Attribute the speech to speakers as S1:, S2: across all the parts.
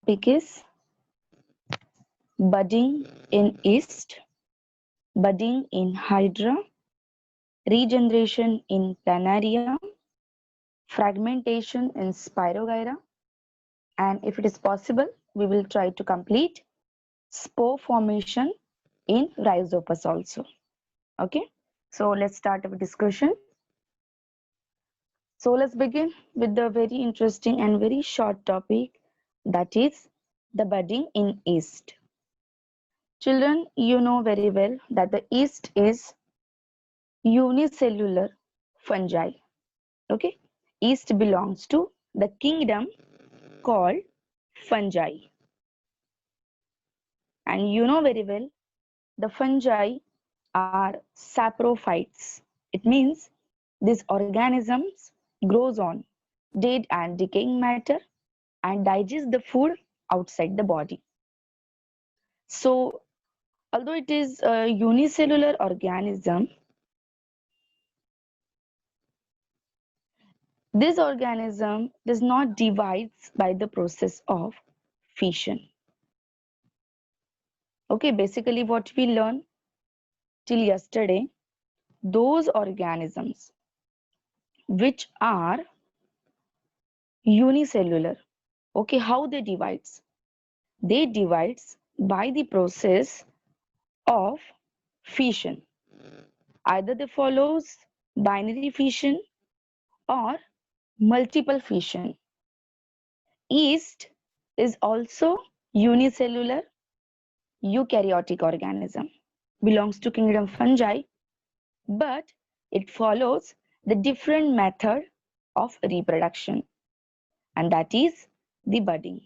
S1: topic is budding in yeast, budding in hydra, regeneration in planaria, fragmentation in spirogyra, and if it is possible, we will try to complete spore formation in rhizopus also. Okay, so let's start our discussion. So let's begin with the very interesting and very short topic, that is the budding in yeast. Children, you know very well that the yeast is unicellular fungi. Okay, yeast belongs to the kingdom called fungi, and you know very well the fungi are saprophytes. It means these organisms grows on dead and decaying matter and digest the food outside the body. So although it is a unicellular organism, this organism does not divide by the process of fission. Okay, basically what we learned till yesterday, those organisms which are unicellular, okay, how they divides? They divides by the process of fission. Either they follows binary fission or multiple fission. Yeast is also unicellular eukaryotic organism, belongs to kingdom fungi, but it follows the different method of reproduction, and that is the budding.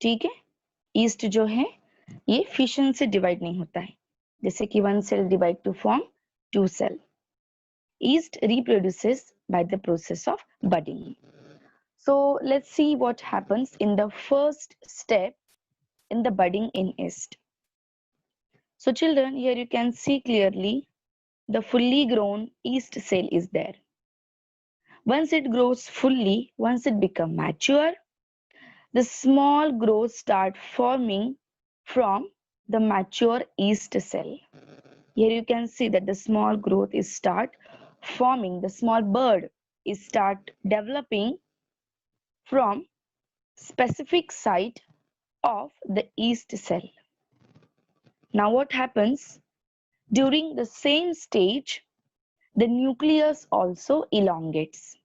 S1: ठीक है, yeast जो है ये fission से divide नहीं होता है, जैसे कि one cell divide to form two cell. Yeast reproduces by the process of budding. So let's see what happens in the first step in the budding in yeast. So children, here you can see clearly the fully grown yeast cell is there. Once it grows fully, once it becomes mature, the small growths start forming from the mature yeast cell. Here you can see that the small growth is start forming, the small bud is start developing from specific site of the yeast cell. Now what happens? During the same stage, the nucleus also elongates.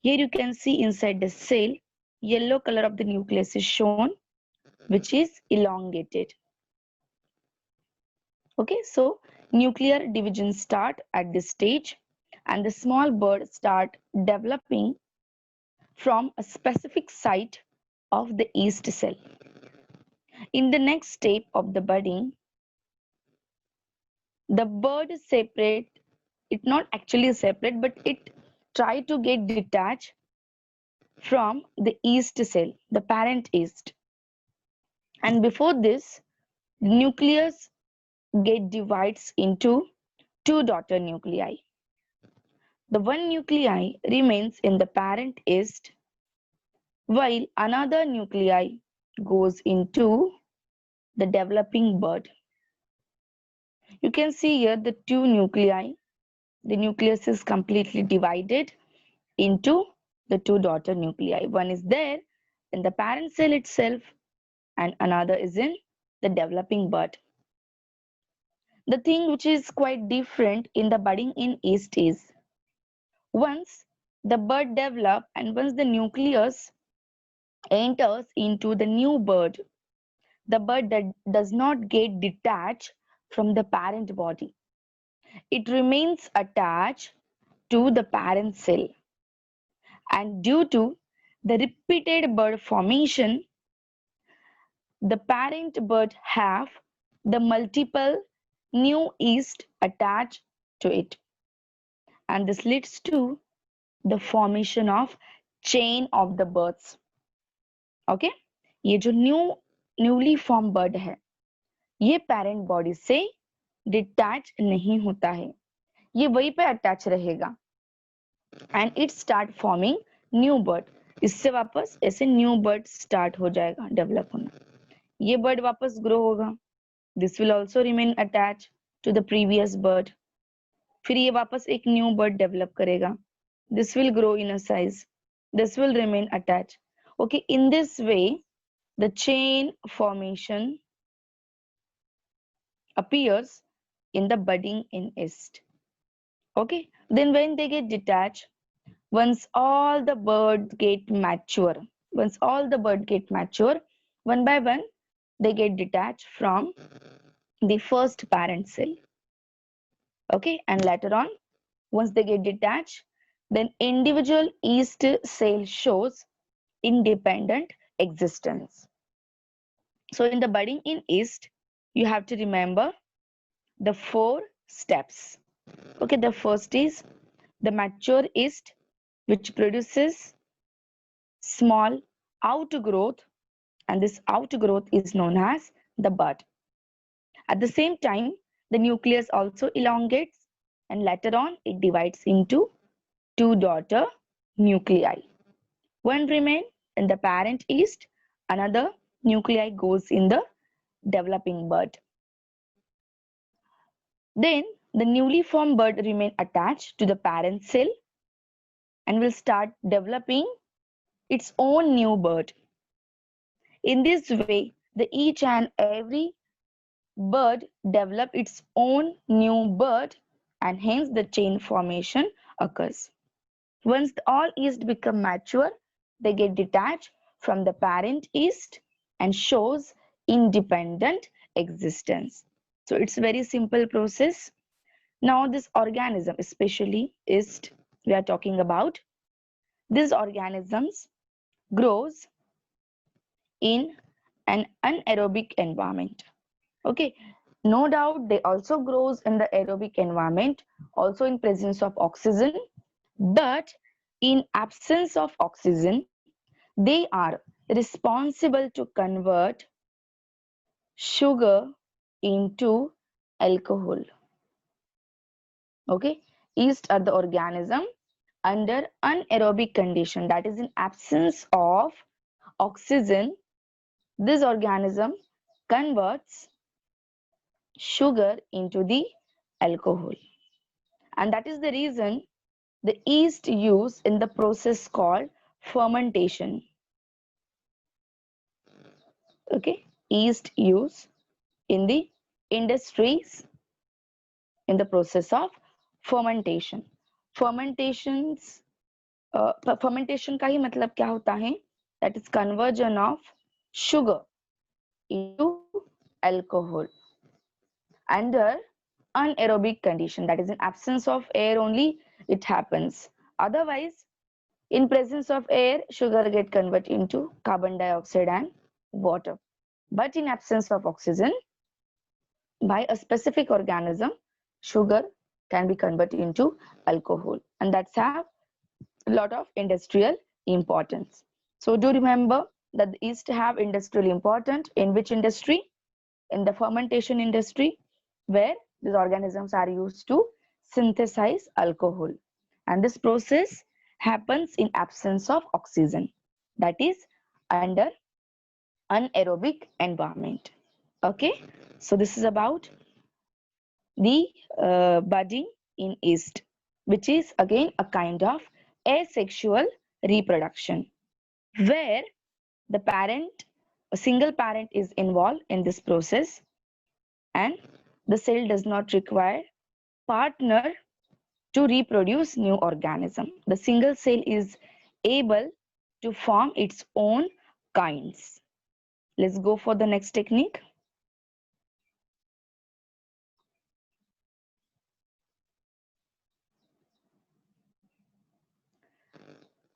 S1: Here you can see inside the cell, yellow color of the nucleus is shown, which is elongated. Okay, so nuclear division start at this stage and the small bud start developing from a specific site of the yeast cell. In the next step of the budding, the bud is separate. It not actually separate, but it try to get detached from the yeast cell, the parent yeast. And before this, nucleus get divides into two daughter nuclei. The one nuclei remains in the parent yeast, while another nuclei goes into the developing bud. You can see here the two nuclei. The nucleus is completely divided into the two daughter nuclei. One is there in the parent cell itself and another is in the developing bud. The thing which is quite different in the budding in yeast is once the bud develop and once the nucleus enters into the new bud, the bud does not get detached from the parent body. It remains attached to the parent cell. And due to the repeated bud formation, the parent bud have the multiple new yeast attached to it. And this leads to the formation of chain of the buds. Okay, ये जो newly formed bud है, ये parent body से detach नहीं होता है, ये वहीं पे attach रहेगा and it start forming new bud. इससे वापस ऐसे न्यू बर्ड स्टार्ट हो जाएगा डेवलप होना, ये बर्ड वापस ग्रो होगा, this will also remain attach to the previous bud, फिर ये वापस एक न्यू बर्ड डेवलप करेगा, this will grow in a size, this will remain attach. Okay, in this way the chain formation appears in the budding in yeast. Okay, then when they get detached, once all the birds get mature, one by one they get detached from the first parent cell. Okay, and later on, once they get detached, then individual yeast cell shows independent existence. So in the budding in yeast, you have to remember the 4 steps. Okay, the first is the mature yeast, which produces small outgrowth, and this outgrowth is known as the bud. At the same time, the nucleus also elongates, and later on it divides into 2 daughter nuclei. One remain in the parent yeast, another nuclei goes in the developing bud. Then the newly formed bud remain attached to the parent cell and will start developing its own new bud. In this way, the each and every bud develop its own new bud, and hence the chain formation occurs. Once all yeast become mature, they get detached from the parent yeast and shows independent existence. So it's very simple process. Now this organism, especially yeast we are talking about, these organisms grows in an anaerobic environment. Okay, no doubt they also grows in the aerobic environment, also in presence of oxygen, but in absence of oxygen, they are responsible to convert sugar into alcohol. Okay, yeast are the organism under anaerobic condition, that is in absence of oxygen. This organism converts sugar into the alcohol, and that is the reason the yeast used in the process called fermentation. Okay, yeast use in the industries in the process of fermentation. Fermentations fermentation का ही मतलब क्या होता है? That is conversion of sugar into alcohol under anaerobic condition, that is in absence of air only it happens. Otherwise, in presence of air, sugar get converted into carbon dioxide and water. But in absence of oxygen, by a specific organism, sugar can be converted into alcohol, and that's have a lot of industrial importance. So do remember that the yeast have industrial importance. In which industry? In the fermentation industry, where these organisms are used to synthesize alcohol, and this process happens in absence of oxygen, that is under anaerobic environment. Okay, so this is about the budding in yeast, which is again a kind of asexual reproduction, where the parent, a single parent is involved in this process, and the cell does not require partner to reproduce new organism. The single cell is able to form its own kinds. Let's go for the next technique.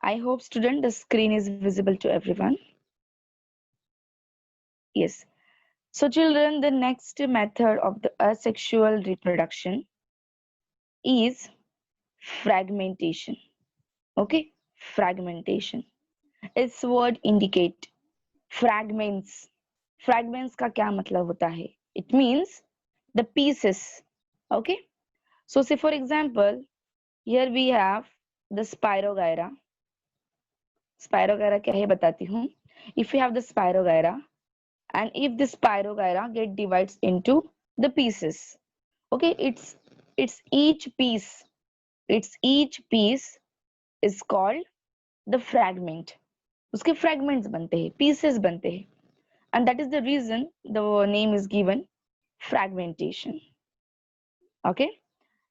S1: I hope student the screen is visible to everyone. Yes. So children, the next method of the asexual reproduction is fragmentation. Okay, fragmentation. Its word indicate fragments. Fragments का क्या मतलब होता है? It means the pieces. Okay. So say for example, here we have the Spirogyra. Spirogyra क्या है बताती हूँ. If you have the Spirogyra, and if the Spirogyra get divides into the pieces, okay, it's each piece is called the fragment. उसके fragments बनते हैं, pieces बनते हैं, and that is the reason the name is given fragmentation. Okay,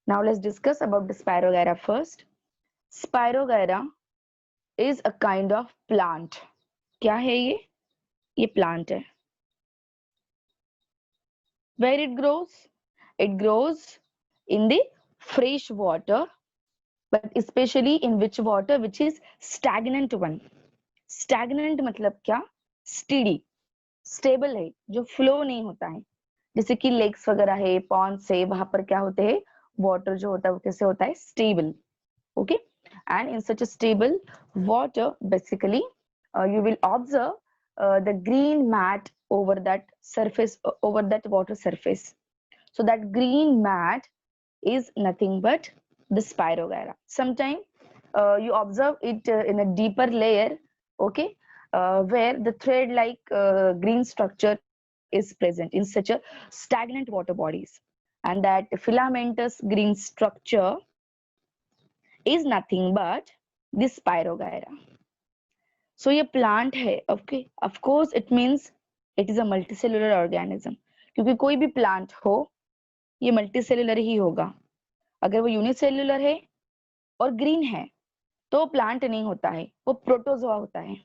S1: now let's discuss about the Spirogyra first. Spirogyra is a kind of plant. क्या है ये plant है. Where it grows? It grows in the fresh water, but especially in which water? Which is stagnant one. Stagnant मतलब क्या? Steady, stable है, जो flow नहीं होता है. जैसे कि lakes वगैरह है, ponds है, वहां पर क्या होते हैं? Water जो होता है वो कैसे होता है? Stable. Okay, and in such a stable water, basically, you will observe the green mat over that surface, over that water surface. So that green mat is nothing but the Spirogyra. Sometimes you observe it in a deeper layer, okay, where the thread-like green structure is present in such a stagnant water bodies, and that filamentous green structure is nothing but this Spirogyra. So ये plant है, okay, of course it means it is a multicellular organism, क्योंकि कोई भी plant हो ये multicellular ही होगा. अगर वो unicellular है और green है तो plant नहीं होता है, वो protozoa होता है.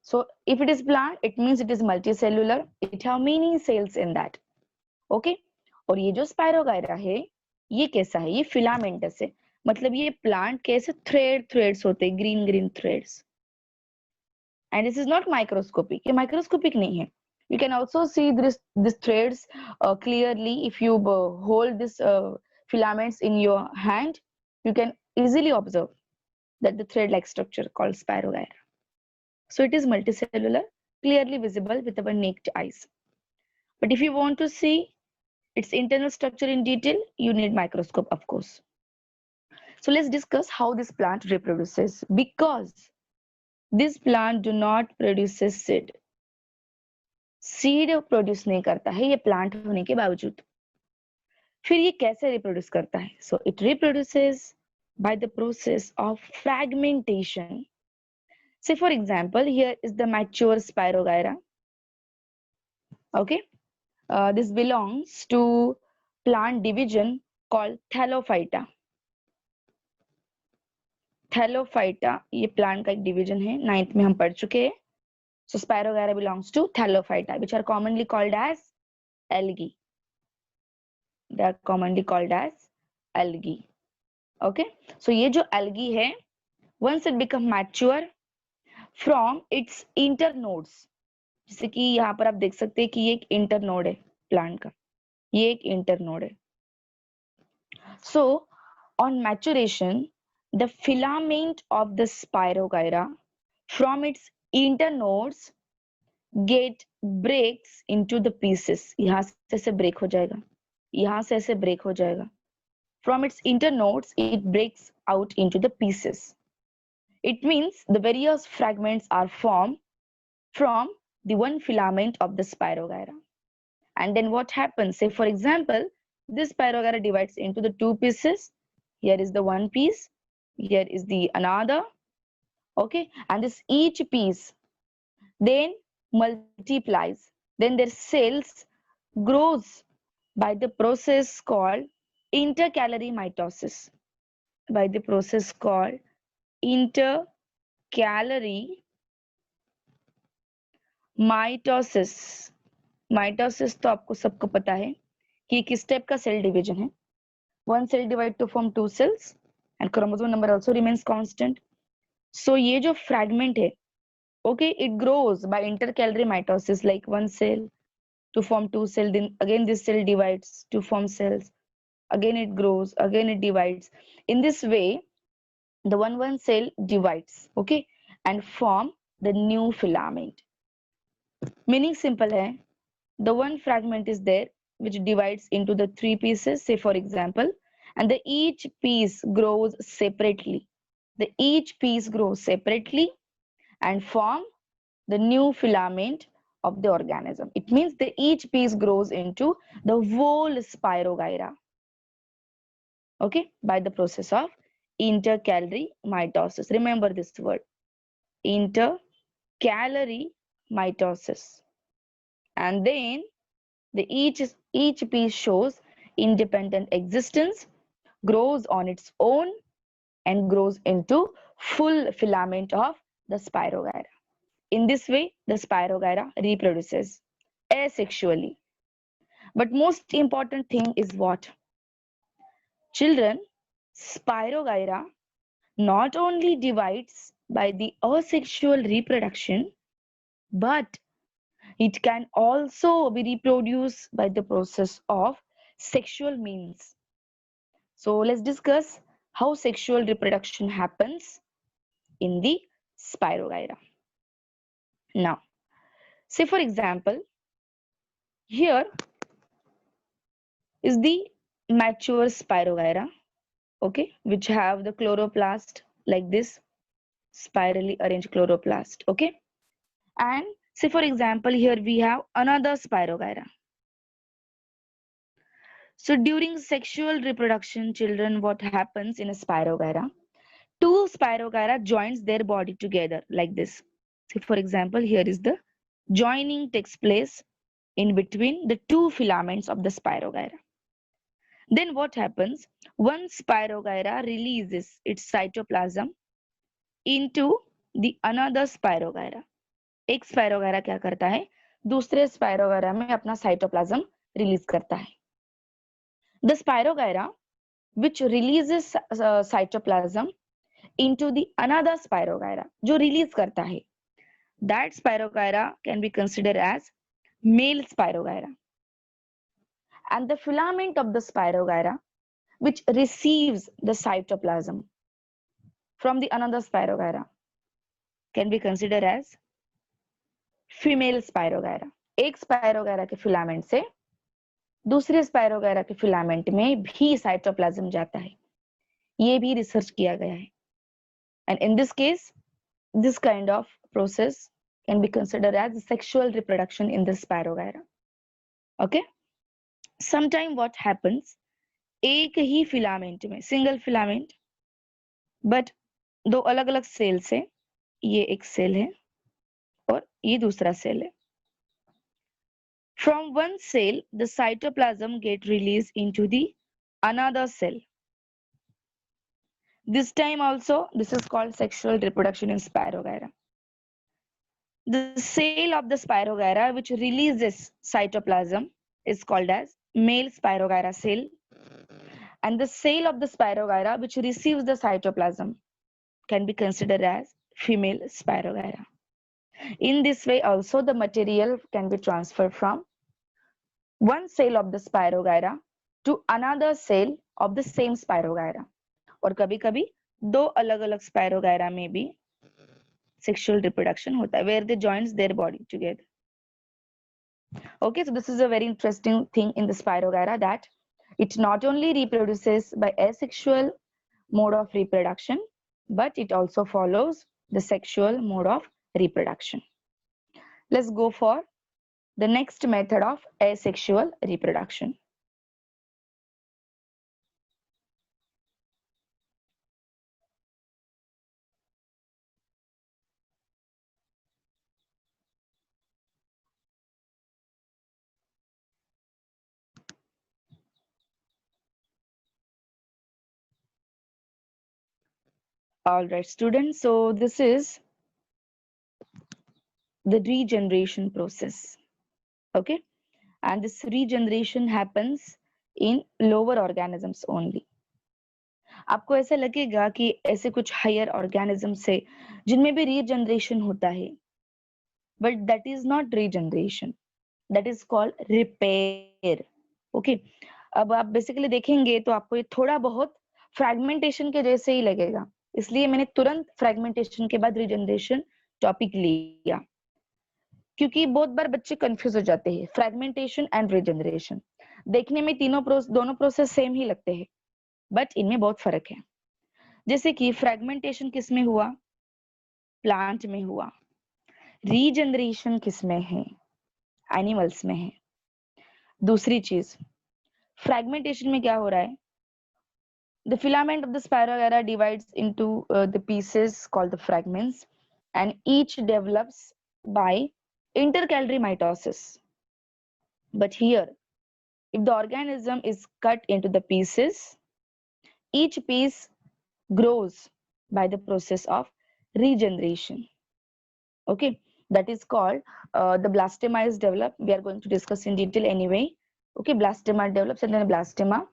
S1: So if it is plant, it means it is multicellular, it have many cells in that. Okay, और ये जो Spirogyra है ये कैसा है? ये filamentous है, मतलब ये plant कैसे threads होते हैं, green threads. And this is not microscopic, ये microscopic नहीं है. You can also see this threads clearly if you hold this filaments in your hand. You can easily observe that the thread-like structure called Spirogyra. So it is multicellular, clearly visible with our naked eyes. But if you want to see its internal structure in detail, you need microscope, of course. So let's discuss how this plant reproduces. Because this plant do not produces seed. Seed produce नहीं करता है ये plant होने के बावजूद. फिर ये कैसे रिप्रोड्यूस करता है? So it reproduces by the process of fragmentation. Say for example, here is the mature Spirogyra. Okay, this belongs to plant division called Thallophyta. Thallophyta ये प्लांट का एक डिवीजन है, 9th में हम पढ़ चुके हैं. So Spirogyra belongs to Thallophyta, which are commonly called as algae. They are commonly called as algae. Okay, so ये जो algae है, once it become mature from its internodes, जैसे कि यहाँ पर आप देख सकते हैं कि ये एक internode है प्लांट का, ये एक internode है. So on maturation, the filament of the Spirogyra from its internodes get breaks into the pieces. यहाँ से ऐसे break हो जाएगा, यहाँ से ऐसे break हो जाएगा. From its internodes, it breaks out into the pieces. It means the various fragments are formed from the one filament of the Spirogyra. And then what happens? Say for example, this Spirogyra divides into the two pieces. Here is the one piece, here is the another. Okay, and this each piece then multiplies, then their cells grows by the process called intercalary mitosis. By the process called intercalary mitosis. Mitosis तो आपको सबको पता है कि किस type का cell division है. One cell divide to form two cells and chromosome number also remains constant. So ये जो fragment है, okay, it grows by intercalary mitosis, like one cell to form two cells, then again this cell divides to form cells, again it grows, again it divides. In this way, the one cell divides, okay, and form the new filament. Meaning simple hai, the one fragment is there which divides into the three pieces, say for example, and the each piece grows separately. The each piece grows separately and form the new filament of the organism. It means that each piece grows into the whole spirogyra, okay, by the process of intercalary mitosis. Remember this word, intercalary mitosis. And then each piece shows independent existence, grows on its own, and grows into full filament of the spirogyra. In this way, the spirogyra reproduces asexually. But most important thing is what? Children, spirogyra not only divides by the asexual reproduction, but it can also be reproduced by the process of sexual means. So let's discuss how sexual reproduction happens in the spirogyra. Now, say for example, here is the mature spirogyra, okay, which have the chloroplast like this, spirally arranged chloroplast, okay. And say for example, here we have another spirogyra. So during sexual reproduction, children, what happens in a spirogyra? Two spirogyra joins their body together like this. See, for example, here is the joining takes place in between the two filaments of the spirogyra. Then what happens? One spirogyra releases its cytoplasm into the another spirogyra. एक spirogyra क्या करता है? दूसरे spirogyra में अपना cytoplasm release करता है. The spirogyra which releases cytoplasm into the another spirogyra, जो रिलीज करता है, that spirogyra can be considered as male spirogyra. And the filament of the spirogyra which receives the cytoplasm from the another spirogyra can be considered as female spirogyra. एक spirogyra के filament से दूसरे spirogyra के filament में भी cytoplasm जाता है. ये भी रिसर्च किया गया है. And in this case, this kind of process can be considered as sexual reproduction in the spirogyra. Okay? Sometime what happens, एक ही फिलामेंट में, सिंगल फिलामेंट, बट दो अलग अलग सेल से, ये एक सेल है और ये दूसरा सेल है. From one cell, the cytoplasm get released into the another cell. This time also, this is called sexual reproduction in spirogyra. The cell of the spirogyra which releases cytoplasm is called as male spirogyra cell, and the cell of the spirogyra which receives the cytoplasm can be considered as female spirogyra. In this way also the material can be transferred from one cell of the spirogyra to another cell of the same spirogyra. और कभी-कभी दो अलग-अलग spirogyra में भी sexual reproduction होता है, where they joins their body together. Okay, so this is a very interesting thing in the spirogyra, that it not only reproduces by asexual mode of reproduction, but it also follows the sexual mode of reproduction. Let's go for the next method of asexual reproduction. All right, students, so this is the regeneration process. Okay, and this regeneration happens in lower organisms only. आपको ऐसा लगेगा कि ऐसे कुछ higher organism से जिनमें भी regeneration होता है, but that is not regeneration, that is called repair. Okay, अब आप बेसिकली देखेंगे तो आपको ये थोड़ा बहुत फ्रैगमेंटेशन के जैसे ही लगेगा, इसलिए मैंने तुरंत फ्रैगमेंटेशन के बाद रीजनरेशन टॉपिक लिया, क्योंकि बहुत बार बच्चे कंफ्यूज हो जाते हैं. फ्रैगमेंटेशन एंड रीजनरेशन देखने में दोनों प्रोसेस सेम ही लगते हैं, बट इनमें बहुत फर्क है. जैसे कि फ्रैगमेंटेशन किसमें हुआ? प्लांट में हुआ, रीजनरेशन किसमें है, एनिमल्स में है। दूसरी चीज, फ्रैगमेंटेशन में क्या हो रहा है, the filament of the Spirogyra divides into the pieces called the fragments, and each develops by intercalary mitosis. But here, if the organism is cut into the pieces, each piece grows by the process of regeneration. Okay, that is called the blastema is developed. We are going to discuss in detail anyway. Okay, blastema develops and then blastema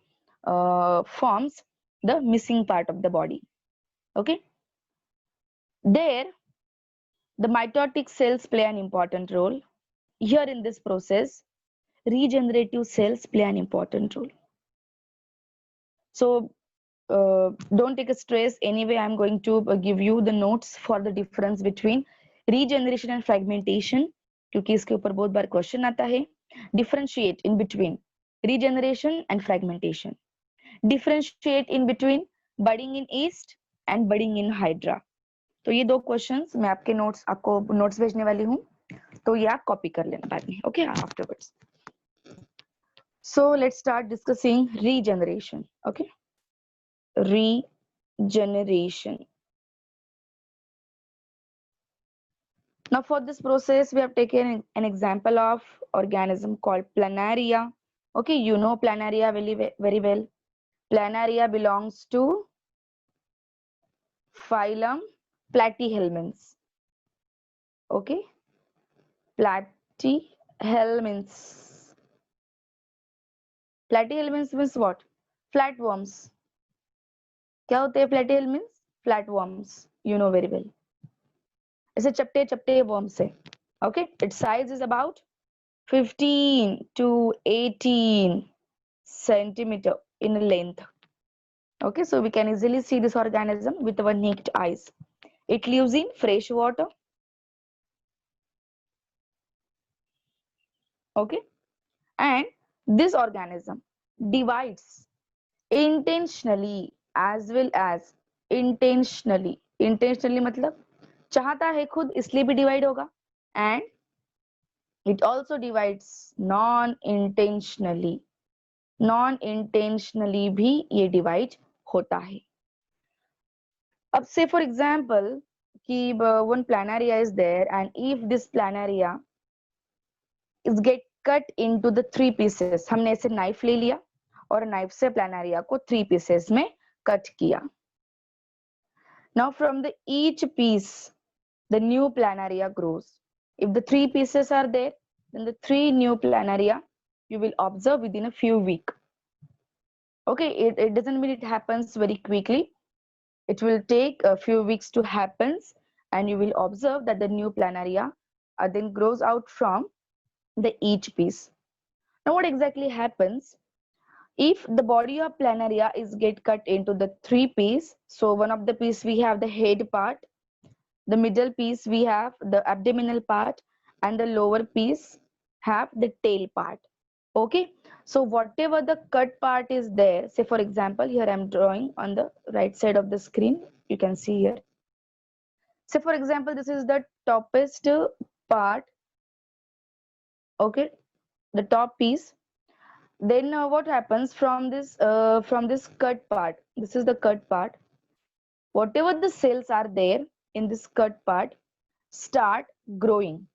S1: forms the missing part of the body. Okay, there the mitotic cells play an important role. Here in this process, regenerative cells play an important role. So don't take a stress. Anyway, I'm going to give you the notes for the difference between regeneration and fragmentation, क्योंकि इसके ऊपर बहुत बार question आता है. Differentiate in between regeneration and fragmentation. Differentiate in between budding in yeast and budding in hydra. तो ये दो questions मैं आपको नोट्स भेजने वाली हूँ, तो ये आप कॉपी कर लेना बाद में. Okay, afterwards. So let's start discussing regeneration. Okay, regeneration. Now for this process, we have taken an example of organism called planaria. Okay, you know planaria very well. Planaria belongs to phylum Platyhelminths. Okay, Platyhelminths. Platyhelminths means what? Flatworms. क्या होते हैं platyhelminths? Flatworms. You know very well. ऐसे चपटे चपटे worms है. Okay, its size is about 15 to 18 centimeter in length. Okay, so we can easily see this organism with our naked eyes. It lives in fresh water. Okay, and this organism divides intentionally as well as intentionally. Intentionally मतलब चाहता है खुद इसलिए भी divide होगा, and it also divides non-intentionally. Non-intentionally भी ये divide होता है. अब say for example कि one planaria is there, and if this planaria is get cut into the 3 pieces, हमने ऐसे नाइफ ले लिया और नाइफ से प्लानारिया को 3 pieces में कट किया. Now from the each piece the new planaria grows. If the 3 pieces are there, then the 3 new planaria you will observe within a few weeks. Okay, it doesn't mean it happens very quickly. It will take a few weeks to happen, and you will observe that the new planaria then grows out from the each piece. Now what exactly happens if the body of planaria is get cut into the 3 piece? So one of the piece we have the head part, the middle piece we have the abdominal part, and the lower piece have the tail part. Okay, so whatever the cut part is there, say for example here I'm drawing on the right side of the screen, you can see here. Say for example this is the toppest part. Okay, the top piece. Then what happens from this cut part? This is the cut part. Whatever the cells are there in this cut part start growing.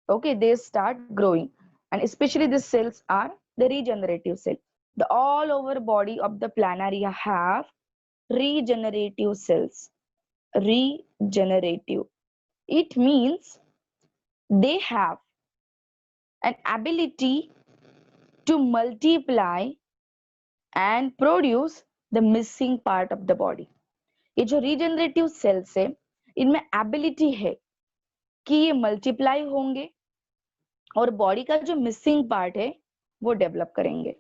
S1: Okay, they start growing, and especially these cells are the regenerative cell. The all over body of the planaria have regenerative cells. Regenerative. It means they have an ability to multiply and produce the missing part of the body. ये जो regenerative cells है, इनमें ability है कि ये multiply होंगे और body का जो मिसिंग पार्ट है वो डेवलप करेंगे.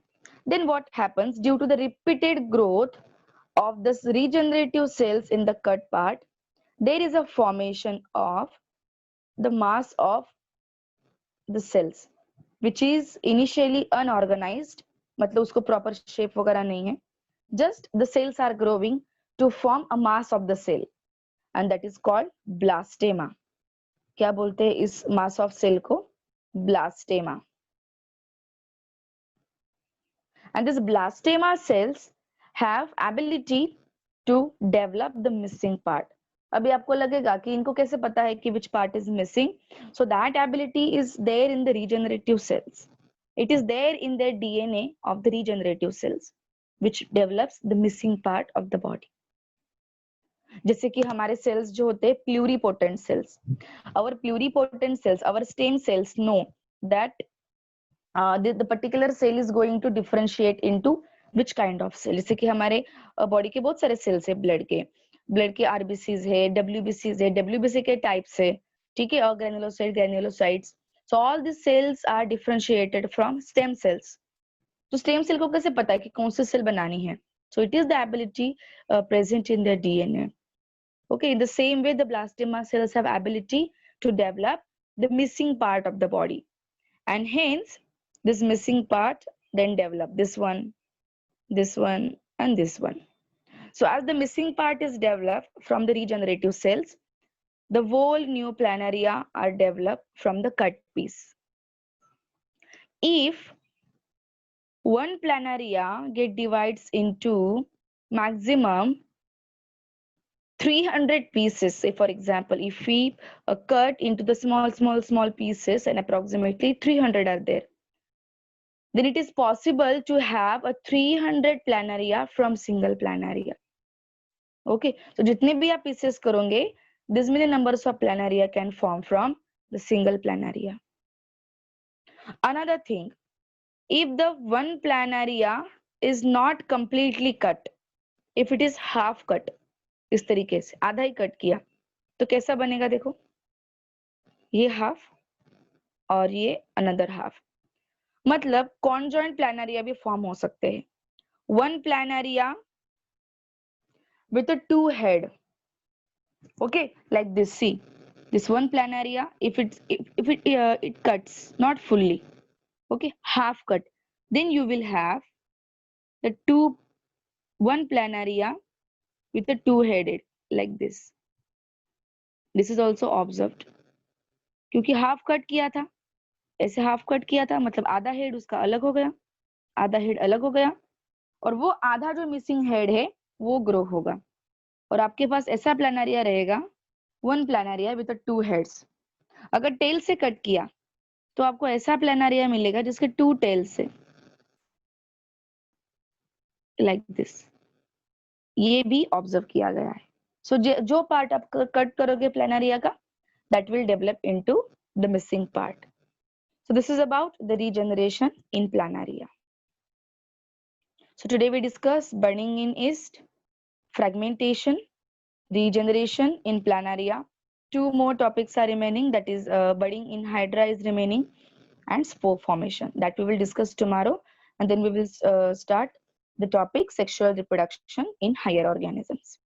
S1: Then what happens due to the repeated growth of this regenerative cells in the cut part, there is a formation of the mass of the cells which is initially unorganized, मतलब उसको proper shape वगैरह नहीं है, just the cells are growing to form a mass of the cell. and that is called blastema. क्या बोलते हैं इस mass of cell को? Blastema. And this blastema cells have ability to develop the missing part. अभी आपको लगेगा कि इनको कैसे पता है कि which part is missing? So that ability is there in the regenerative cells. It is there in their DNA of the regenerative cells, which develops the missing part of the body. जैसे कि हमारे cells जो होते हैं pluripotent cells. Our pluripotent cells, our stem cells know that the particular cell is going to differentiate into which kind of cell. जैसे कि हमारे body के बहुत सारे सेल्स है, ब्लड के आरबीसीज है, डब्ल्यूबीसीज है, डब्ल्यूबीसी के टाइप्स है, ठीक है, और granulocytes. So all this cells are differentiated from stem cells. तो स्टेम सेल को कैसे पता है कि कौन सी सेल बनानी है? So it is the ability present in their DNA. Okay, in the same way the blastema cells have ability to develop the missing part of the body, and hence this missing part then develop this one, and this one. So as the missing part is developed from the regenerative cells, the whole new planaria are developed from the cut piece. If one planaria get divides into maximum 300 pieces, say for example, if we cut into the small pieces and approximately 300 are there, then it is possible to have a 300 planaria from single planaria. Okay, so jitne bhi aap pieces karonge, this many numbers of planaria can form from the single planaria. Another thing, if the one planaria is not completely cut, if it is half cut, इस तरीके से आधा ही cut किया, तो कैसा बनेगा? देखो, ये हाफ और ये अनदर हाफ, मतलब कॉन्जॉइंट प्लानरिया भी फॉर्म हो सकते हैं. One planaria with a two head, okay, like this. See, this one planaria, if it cuts not fully, okay, half cut, then you will have the one planaria with a two headed like this. This is also observed, क्योंकि half cut किया था, ऐसे half cut किया था, मतलब आधा head उसका अलग हो गया, आधा हेड अलग हो गया, और वो आधा जो मिसिंग हेड है वो ग्रो होगा, और आपके पास ऐसा प्लानरिया रहेगा, वन प्लानरिया विद टू हेड्स. अगर टेल से कट किया तो आपको ऐसा प्लानरिया मिलेगा जिसके टू टेल्स है, लाइक दिस. ये भी ऑब्जर्व किया गया है. सो जो पार्ट आप कट करोगे प्लानरिया का, that will develop into the missing part. So this is about the regeneration in planaria. So today we discussed budding in yeast, fragmentation, regeneration in planaria. Two more topics are remaining, that is budding in hydra is remaining, and spore formation, that we will discuss tomorrow, and then we will start the topic sexual reproduction in higher organisms.